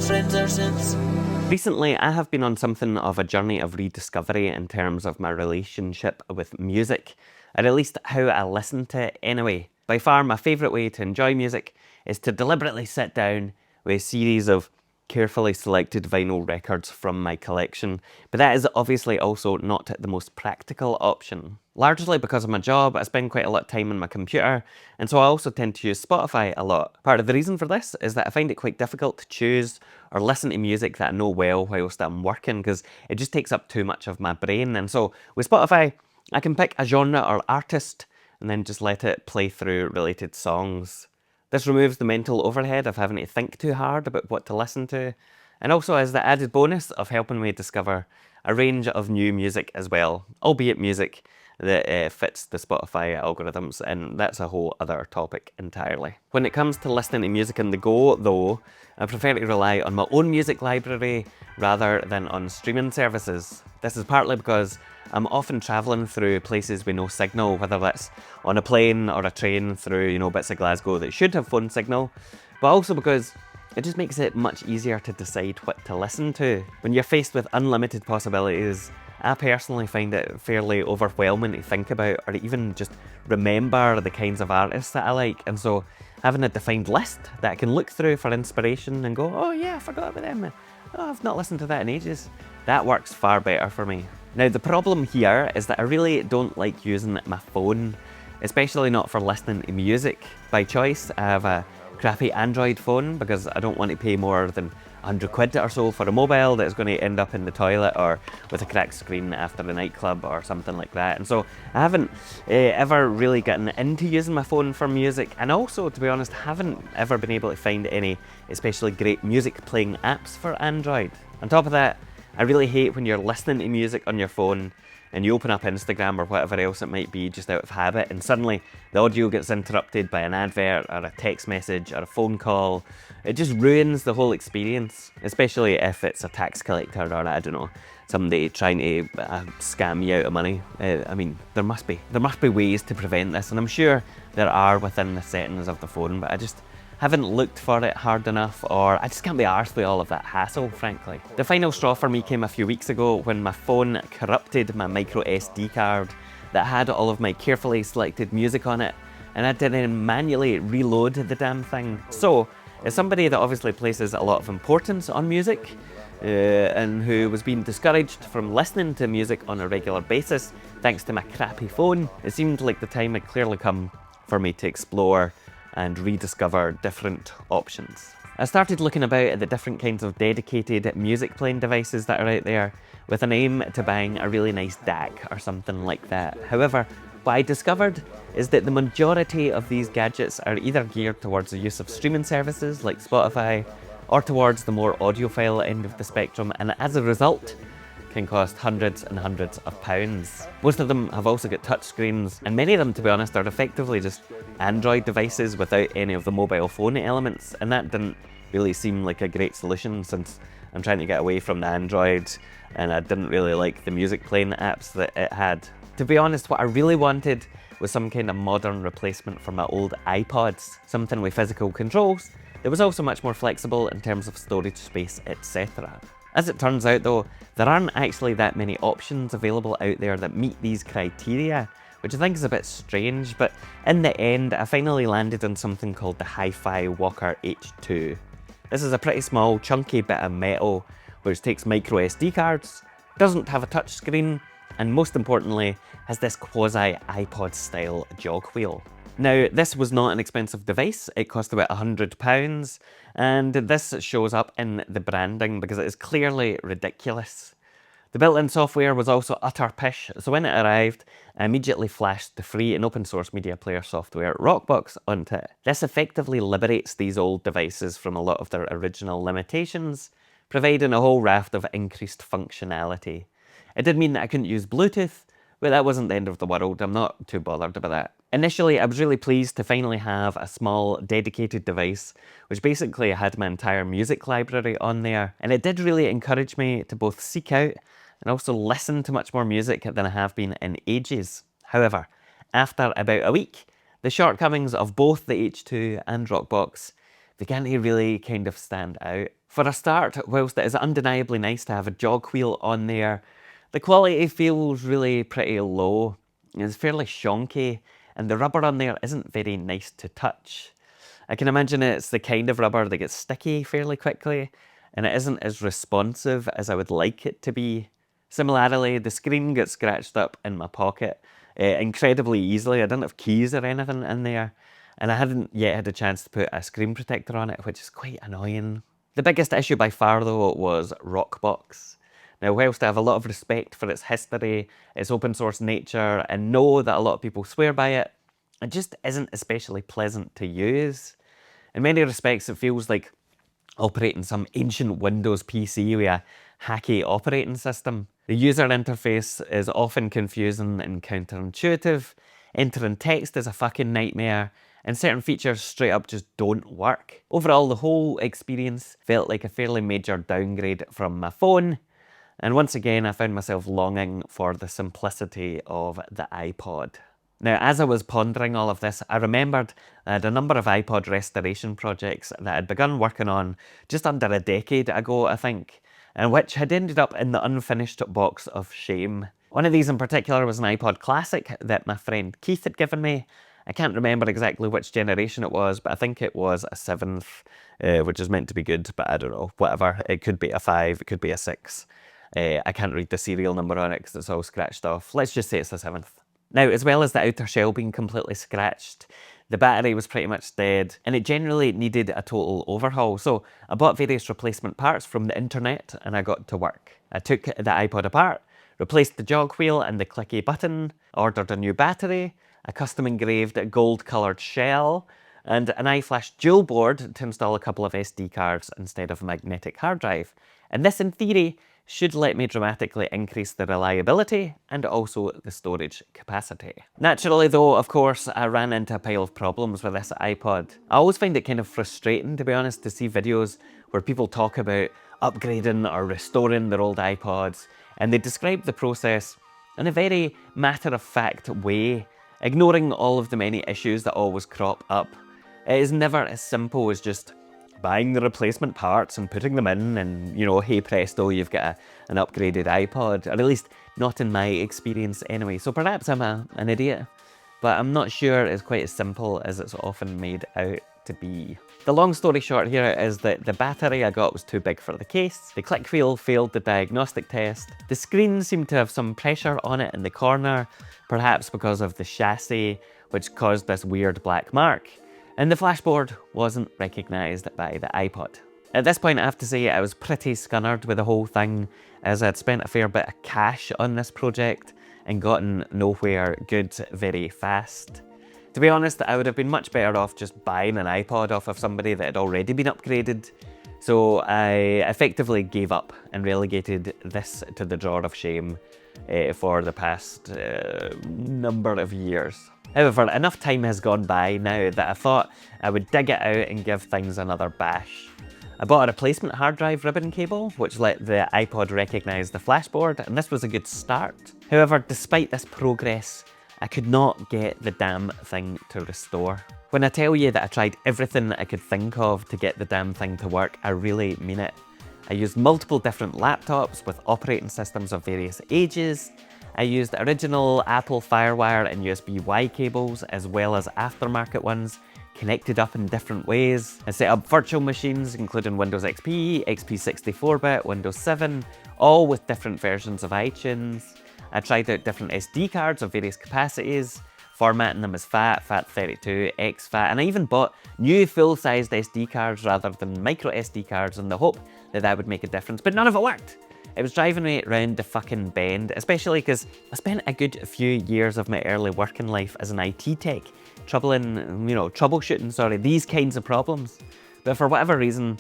friends ever since. Recently, I have been on something of a journey of rediscovery in terms of my relationship with music, or at least how I listen to it anyway. By far, my favourite way to enjoy music is to deliberately sit down with a series of carefully selected vinyl records from my collection, but that is obviously also not the most practical option. Largely because of my job, I spend quite a lot of time on my computer, and so I also tend to use Spotify a lot. Part of the reason for this is that I find it quite difficult to choose or listen to music that I know well whilst I'm working, because it just takes up too much of my brain. And so with Spotify, I can pick a genre or artist and then just let it play through related songs. This removes the mental overhead of having to think too hard about what to listen to, and also has the added bonus of helping me discover a range of new music as well, albeit music that fits the Spotify algorithms, and that's a whole other topic entirely. When it comes to listening to music on the go, though, I prefer to rely on my own music library rather than on streaming services. This is partly because I'm often travelling through places with no signal, whether that's on a plane or a train through, bits of Glasgow that should have phone signal, but also because it just makes it much easier to decide what to listen to. When you're faced with unlimited possibilities, I personally find it fairly overwhelming to think about or even just remember the kinds of artists that I like, and so having a defined list that I can look through for inspiration and go, oh yeah, I forgot about them, oh, I've not listened to that in ages, that works far better for me. Now the problem here is that I really don't like using my phone, especially not for listening to music. By choice, I have a crappy Android phone because I don't want to pay more than 100 quid or so for a mobile that's going to end up in the toilet or with a cracked screen after the nightclub or something like that. And so I haven't ever really gotten into using my phone for music, and also, to be honest, haven't ever been able to find any especially great music playing apps for Android. On top of that, I really hate when you're listening to music on your phone and you open up Instagram or whatever else it might be just out of habit, and suddenly the audio gets interrupted by an advert or a text message or a phone call. It just ruins the whole experience, especially if it's a tax collector or, I don't know, somebody trying to scam you out of money. I mean, there must be ways to prevent this, and I'm sure there are within the settings of the phone, but I just haven't looked for it hard enough, or I just can't be arsed with all of that hassle, frankly. The final straw for me came a few weeks ago when my phone corrupted my micro SD card that had all of my carefully selected music on it, and I had to then manually reload the damn thing. So, as somebody that obviously places a lot of importance on music, and who was being discouraged from listening to music on a regular basis thanks to my crappy phone, it seemed like the time had clearly come for me to explore and rediscover different options. I started looking about at the different kinds of dedicated music playing devices that are out there with an aim to buying a really nice DAC or something like that. However, what I discovered is that the majority of these gadgets are either geared towards the use of streaming services like Spotify or towards the more audiophile end of the spectrum, and as a result can cost hundreds and hundreds of pounds. Most of them have also got touchscreens, and many of them, to be honest, are effectively just Android devices without any of the mobile phone elements, and that didn't really seem like a great solution since I'm trying to get away from the Android and I didn't really like the music playing apps that it had. To be honest, what I really wanted was some kind of modern replacement for my old iPods, something with physical controls that was also much more flexible in terms of storage space, etc. As it turns out though, there aren't actually that many options available out there that meet these criteria, which I think is a bit strange, but in the end I finally landed on something called the Hi-Fi Walker H2. This is a pretty small chunky bit of metal which takes micro SD cards, doesn't have a touchscreen, and most importantly has this quasi iPod style jog wheel. Now, this was not an expensive device. It cost about £100, and this shows up in the branding because it is clearly ridiculous. The built-in software was also utter pish, so when it arrived, I immediately flashed the free and open source media player software Rockbox onto it. This effectively liberates these old devices from a lot of their original limitations, providing a whole raft of increased functionality. It did mean that I couldn't use Bluetooth, but that wasn't the end of the world. I'm not too bothered about that. Initially, I was really pleased to finally have a small dedicated device, which basically had my entire music library on there, and it did really encourage me to both seek out and also listen to much more music than I have been in ages. However, after about a week, the shortcomings of both the H2 and Rockbox began to really kind of stand out. For a start, whilst it is undeniably nice to have a jog wheel on there, the quality feels really pretty low. It's fairly shonky, and the rubber on there isn't very nice to touch. I can imagine it's the kind of rubber that gets sticky fairly quickly, and it isn't as responsive as I would like it to be. Similarly, the screen gets scratched up in my pocket incredibly easily. I didn't have keys or anything in there, and I hadn't yet had a chance to put a screen protector on it, which is quite annoying. The biggest issue by far though was Rockbox. Now, whilst I have a lot of respect for its history, its open source nature, and know that a lot of people swear by it, it just isn't especially pleasant to use. In many respects, it feels like operating some ancient Windows PC with a hacky operating system. The user interface is often confusing and counterintuitive, entering text is a fucking nightmare, and certain features straight up just don't work. Overall, the whole experience felt like a fairly major downgrade from my phone, and once again I found myself longing for the simplicity of the iPod. Now, as I was pondering all of this, I remembered I had a number of iPod restoration projects that I'd begun working on just under a decade ago, I think, and which had ended up in the unfinished box of shame. One of these in particular was an iPod Classic that my friend Keith had given me. I can't remember exactly which generation it was, but I think it was a 7th, which is meant to be good, but I don't know, whatever. It could be a 5, it could be a 6. I can't read the serial number on it because it's all scratched off. Let's just say it's a 7th. Now, as well as the outer shell being completely scratched, the battery was pretty much dead, and it generally needed a total overhaul. So I bought various replacement parts from the internet, and I got to work. I took the iPod apart, replaced the jog wheel and the clicky button, ordered a new battery, a custom engraved gold coloured shell, and an iFlash dual board to install a couple of SD cards instead of a magnetic hard drive. And this, in theory, should let me dramatically increase the reliability and also the storage capacity. Naturally though, of course, I ran into a pile of problems with this iPod. I always find it kind of frustrating, to be honest, to see videos where people talk about upgrading or restoring their old iPods, and they describe the process in a very matter-of-fact way, ignoring all of the many issues that always crop up. It is never as simple as just buying the replacement parts and putting them in and, you know, hey presto, you've got an upgraded iPod, or at least not in my experience anyway. So perhaps I'm an idiot, but I'm not sure it's quite as simple as it's often made out to be. The long story short here is that the battery I got was too big for the case, the click wheel failed the diagnostic test, the screen seemed to have some pressure on it in the corner, perhaps because of the chassis, which caused this weird black mark, and the flashboard wasn't recognised by the iPod. At this point, I have to say I was pretty scunnered with the whole thing, as I'd spent a fair bit of cash on this project and gotten nowhere good very fast. To be honest, I would have been much better off just buying an iPod off of somebody that had already been upgraded, so I effectively gave up and relegated this to the drawer of shame for the past number of years. However, enough time has gone by now that I thought I would dig it out and give things another bash. I bought a replacement hard drive ribbon cable, which let the iPod recognise the flashboard, and this was a good start. However, despite this progress, I could not get the damn thing to restore. When I tell you that I tried everything I could think of to get the damn thing to work, I really mean it. I used multiple different laptops with operating systems of various ages. I used original Apple FireWire and USB-Y cables, as well as aftermarket ones, connected up in different ways. I set up virtual machines, including Windows XP, XP 64-bit, Windows 7, all with different versions of iTunes. I tried out different SD cards of various capacities, formatting them as FAT, FAT32, exFAT, and I even bought new full-sized SD cards rather than micro SD cards in the hope that that would make a difference, but none of it worked. It was driving me round the fucking bend, especially because I spent a good few years of my early working life as an IT tech troubleshooting these kinds of problems. But for whatever reason,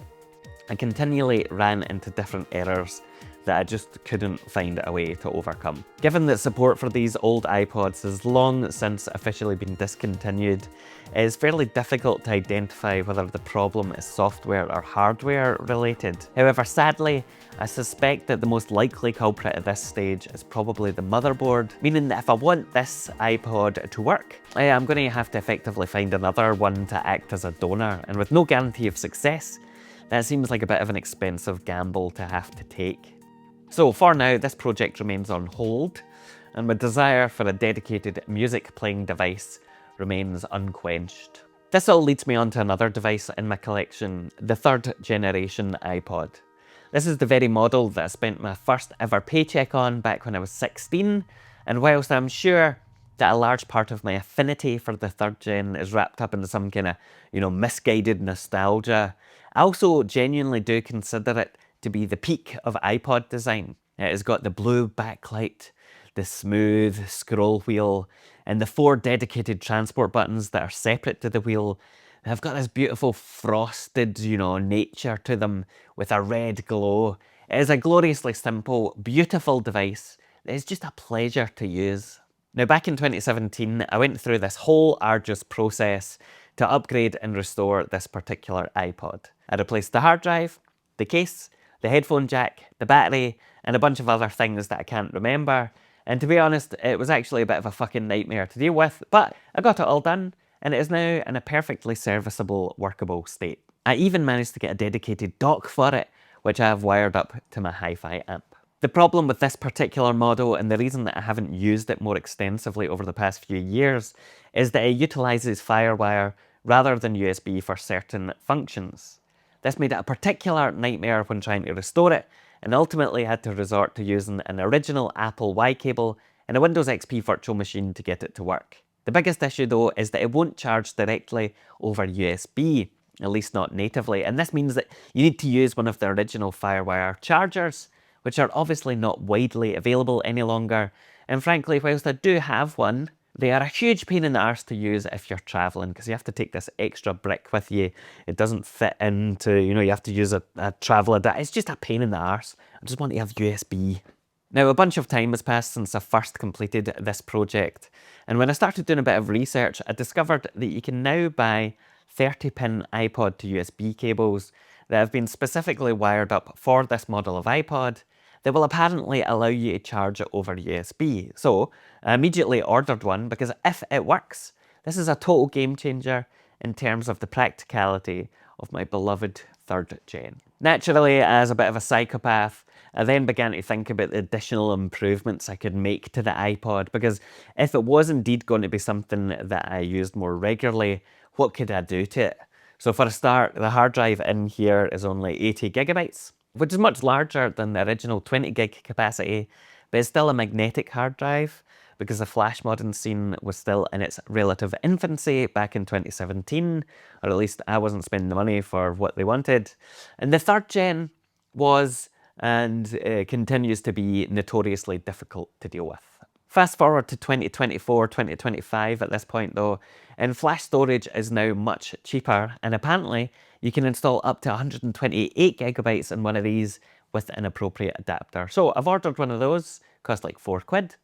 I continually ran into different errors that I just couldn't find a way to overcome. Given that support for these old iPods has long since officially been discontinued, it is fairly difficult to identify whether the problem is software or hardware related. However, sadly, I suspect that the most likely culprit at this stage is probably the motherboard, meaning that if I want this iPod to work, I'm going to have to effectively find another one to act as a donor, and with no guarantee of success, that seems like a bit of an expensive gamble to have to take. So for now, this project remains on hold, and my desire for a dedicated music playing device remains unquenched. This all leads me on to another device in my collection, the 3rd generation iPod. This is the very model that I spent my first ever paycheck on back when I was 16, and whilst I'm sure that a large part of my affinity for the 3rd gen is wrapped up in some kind of, misguided nostalgia, I also genuinely do consider it to be the peak of iPod design. It has got the blue backlight, the smooth scroll wheel, and the 4 dedicated transport buttons that are separate to the wheel. They've got this beautiful frosted, nature to them with a red glow. It is a gloriously simple, beautiful device that is just a pleasure to use. Now, back in 2017, I went through this whole arduous process to upgrade and restore this particular iPod. I replaced the hard drive, the case, the headphone jack, the battery, and a bunch of other things that I can't remember. And to be honest, it was actually a bit of a fucking nightmare to deal with, but I got it all done, and it is now in a perfectly serviceable, workable state. I even managed to get a dedicated dock for it, which I have wired up to my hi-fi amp. The problem with this particular model, and the reason that I haven't used it more extensively over the past few years, is that it utilises FireWire rather than USB for certain functions. This made it a particular nightmare when trying to restore it, and ultimately had to resort to using an original Apple Y cable and a Windows XP virtual machine to get it to work. The biggest issue though is that it won't charge directly over USB, at least not natively, and this means that you need to use one of the original FireWire chargers, which are obviously not widely available any longer, and frankly, whilst I do have one, they are a huge pain in the arse to use if you're travelling, because you have to take this extra brick with you. It doesn't fit into, you have to use a travel adapter. It's just a pain in the arse. I just want to have USB. Now, a bunch of time has passed since I first completed this project, and when I started doing a bit of research, I discovered that you can now buy 30-pin iPod to USB cables that have been specifically wired up for this model of iPod that will apparently allow you to charge it over USB. So I immediately ordered one because if it works, this is a total game changer in terms of the practicality of my beloved 3rd gen. Naturally, as a bit of a psychopath, I then began to think about the additional improvements I could make to the iPod, because if it was indeed going to be something that I used more regularly, what could I do to it? So for a start, the hard drive in here is only 80 gigabytes, which is much larger than the original 20 gig capacity, but it's still a magnetic hard drive because the flash modding scene was still in its relative infancy back in 2017, or at least I wasn't spending the money for what they wanted. And the 3rd gen was and continues to be notoriously difficult to deal with. Fast forward to 2024, 2025 at this point though, and flash storage is now much cheaper, and apparently you can install up to 128 gigabytes in one of these with an appropriate adapter. So I've ordered one of those, cost like £4,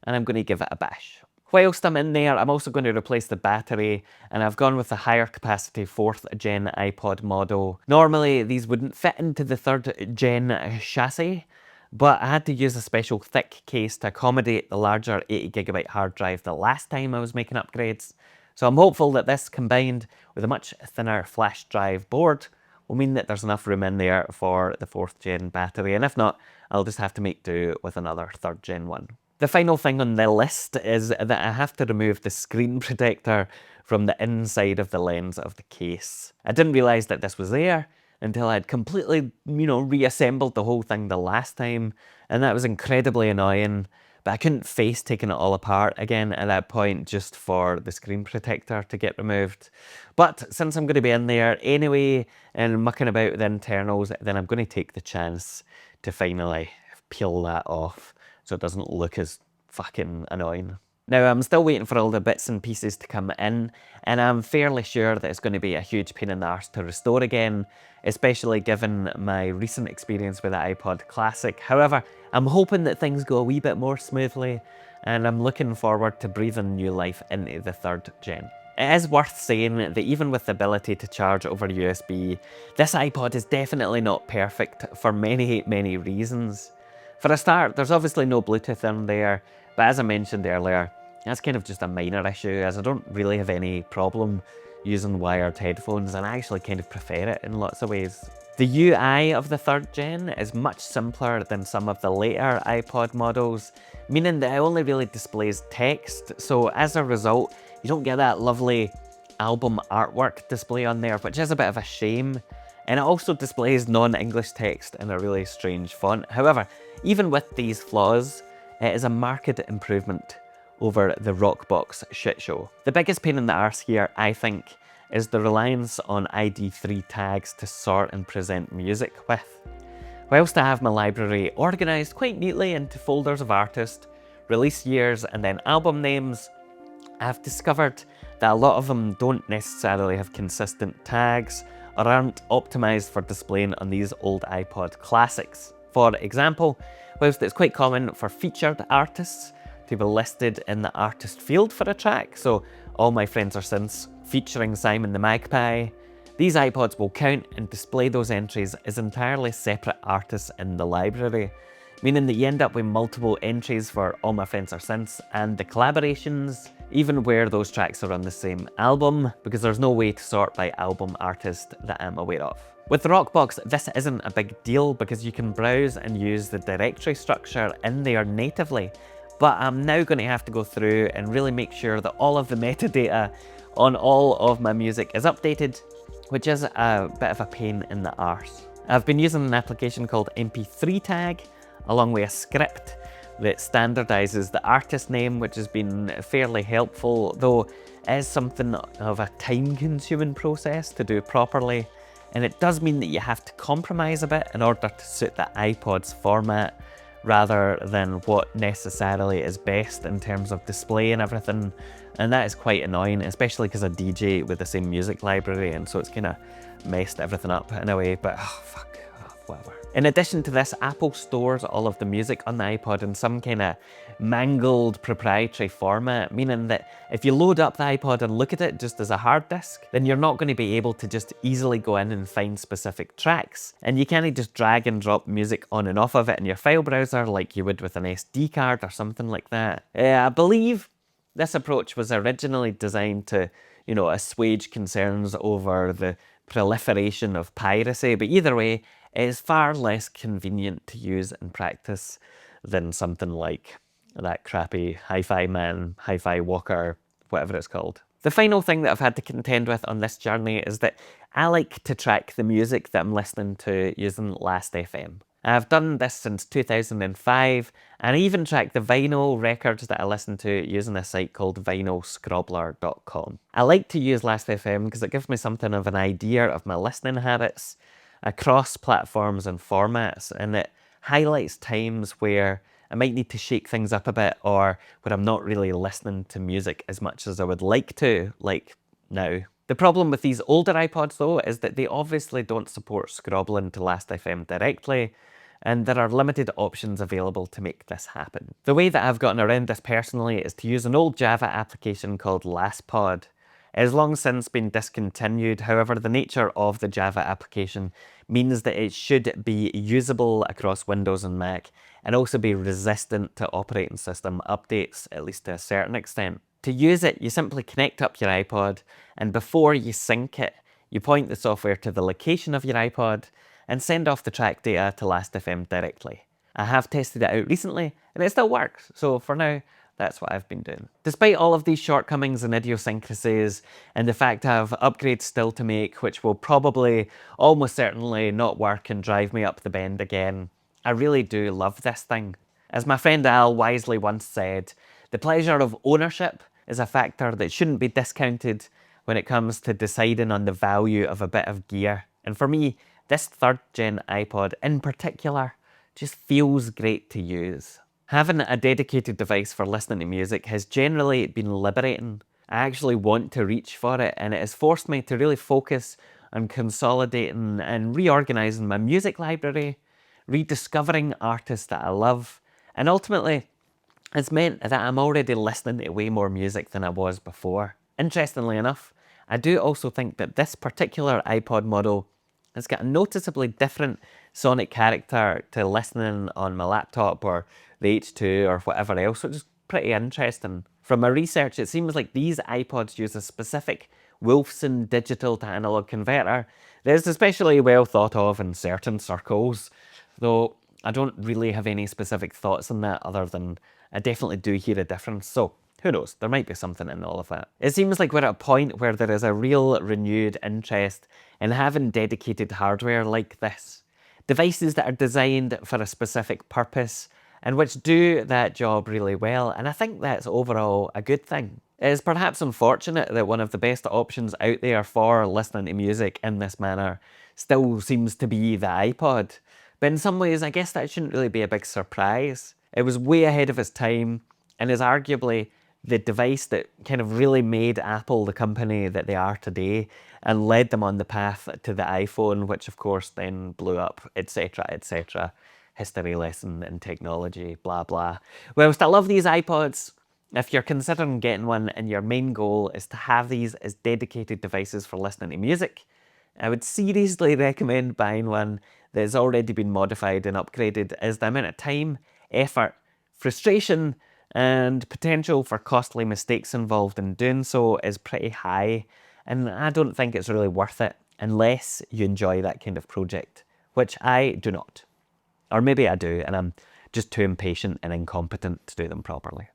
and I'm going to give it a bash. Whilst I'm in there, I'm also going to replace the battery, and I've gone with the higher capacity 4th gen iPod model. Normally these wouldn't fit into the 3rd gen chassis, but I had to use a special thick case to accommodate the larger 80 gigabyte hard drive the last time I was making upgrades. So I'm hopeful that this, combined with a much thinner flash drive board, will mean that there's enough room in there for the 4th gen battery, and if not, I'll just have to make do with another 3rd gen one. The final thing on the list is that I have to remove the screen protector from the inside of the lens of the case. I didn't realise that this was there until I'd completely, reassembled the whole thing the last time, and that was incredibly annoying, but I couldn't face taking it all apart again at that point just for the screen protector to get removed. But since I'm going to be in there anyway and mucking about the internals, then I'm going to take the chance to finally peel that off so it doesn't look as fucking annoying. Now, I'm still waiting for all the bits and pieces to come in, and I'm fairly sure that it's going to be a huge pain in the arse to restore again, especially given my recent experience with the iPod Classic. However, I'm hoping that things go a wee bit more smoothly, and I'm looking forward to breathing new life into the 3rd gen. It is worth saying that even with the ability to charge over USB, this iPod is definitely not perfect for many, many reasons. For a start, there's obviously no Bluetooth in there, but as I mentioned earlier, that's kind of just a minor issue, as I don't really have any problem using wired headphones, and I actually kind of prefer it in lots of ways. The UI of the 3rd gen is much simpler than some of the later iPod models, meaning that it only really displays text, so as a result, you don't get that lovely album artwork display on there, which is a bit of a shame. And it also displays non-English text in a really strange font. However, even with these flaws, it is a marked improvement over the Rockbox shitshow. The biggest pain in the arse here, I think, is the reliance on ID3 tags to sort and present music with. Whilst I have my library organised quite neatly into folders of artist, release years and then album names, I've discovered that a lot of them don't necessarily have consistent tags or aren't optimised for displaying on these old iPod classics. For example, whilst it's quite common for featured artists to be listed in the artist field for a track, so All My Friends Are Synths featuring Simon the Magpie, these iPods will count and display those entries as entirely separate artists in the library, meaning that you end up with multiple entries for All My Friends Are Synths and the collaborations, even where those tracks are on the same album, because there's no way to sort by album artist that I'm aware of. With the Rockbox, this isn't a big deal because you can browse and use the directory structure in there natively, but I'm now going to have to go through and really make sure that all of the metadata on all of my music is updated, which is a bit of a pain in the arse. I've been using an application called MP3 Tag, along with a script that standardizes the artist name, which has been fairly helpful, though it is something of a time-consuming process to do properly, and it does mean that you have to compromise a bit in order to suit the iPod's format, rather than what necessarily is best in terms of display and everything, and that is quite annoying, especially because I DJ with the same music library, and so it's kind of messed everything up in a way, but whatever. In addition to this, Apple stores all of the music on the iPod in some kind of mangled proprietary format, meaning that if you load up the iPod and look at it just as a hard disk, then you're not going to be able to just easily go in and find specific tracks. And you can't just drag and drop music on and off of it in your file browser like you would with an SD card or something like that. I believe this approach was originally designed to, assuage concerns over the proliferation of piracy, but either way, it is far less convenient to use in practice than something like that crappy Hi-Fi Man, Hi-Fi Walker, whatever it's called. The final thing that I've had to contend with on this journey is that I like to track the music that I'm listening to using Last.fm. I've done this since 2005, and I even track the vinyl records that I listen to using a site called vinylscrobbler.com. I like to use Last.fm because it gives me something of an idea of my listening habits across platforms and formats, and it highlights times where I might need to shake things up a bit, or where I'm not really listening to music as much as I would like to, like now. The problem with these older iPods though is that they obviously don't support Scrobbling to Last.fm directly, and there are limited options available to make this happen. The way that I've gotten around this personally is to use an old Java application called LastPod. It has long since been discontinued, however the nature of the Java application means that it should be usable across Windows and Mac, and also be resistant to operating system updates, at least to a certain extent. To use it, you simply connect up your iPod, and before you sync it, you point the software to the location of your iPod, and send off the track data to Last.fm directly. I have tested it out recently, and it still works, so for now, that's what I've been doing. Despite all of these shortcomings and idiosyncrasies, and the fact I have upgrades still to make, which will probably, almost certainly, not work and drive me up the bend again, I really do love this thing. As my friend Al wisely once said, the pleasure of ownership is a factor that shouldn't be discounted when it comes to deciding on the value of a bit of gear. And for me, this 3rd gen iPod in particular just feels great to use. Having a dedicated device for listening to music has generally been liberating. I actually want to reach for it, and it has forced me to really focus on consolidating and reorganizing my music library, rediscovering artists that I love, and ultimately, it's meant that I'm already listening to way more music than I was before. Interestingly enough, I do also think that this particular iPod model has got a noticeably different sonic character to listening on my laptop or the H2 or whatever else, which is pretty interesting. From my research, it seems like these iPods use a specific Wolfson digital to analog converter that is especially well thought of in certain circles, though I don't really have any specific thoughts on that other than I definitely do hear a difference, so who knows, there might be something in all of that. It seems like we're at a point where there is a real renewed interest in having dedicated hardware like this. Devices that are designed for a specific purpose and which do that job really well, and I think that's overall a good thing. It is perhaps unfortunate that one of the best options out there for listening to music in this manner still seems to be the iPod. But in some ways, I guess that shouldn't really be a big surprise. It was way ahead of its time and is arguably the device that kind of really made Apple the company that they are today and led them on the path to the iPhone, which of course then blew up, etc., etc. History lesson in technology, blah blah. Whilst I love these iPods, if you're considering getting one and your main goal is to have these as dedicated devices for listening to music, I would seriously recommend buying one that has already been modified and upgraded, as the amount of time, effort, frustration, and potential for costly mistakes involved in doing so is pretty high, and I don't think it's really worth it unless you enjoy that kind of project, which I do not. Or maybe I do, and I'm just too impatient and incompetent to do them properly.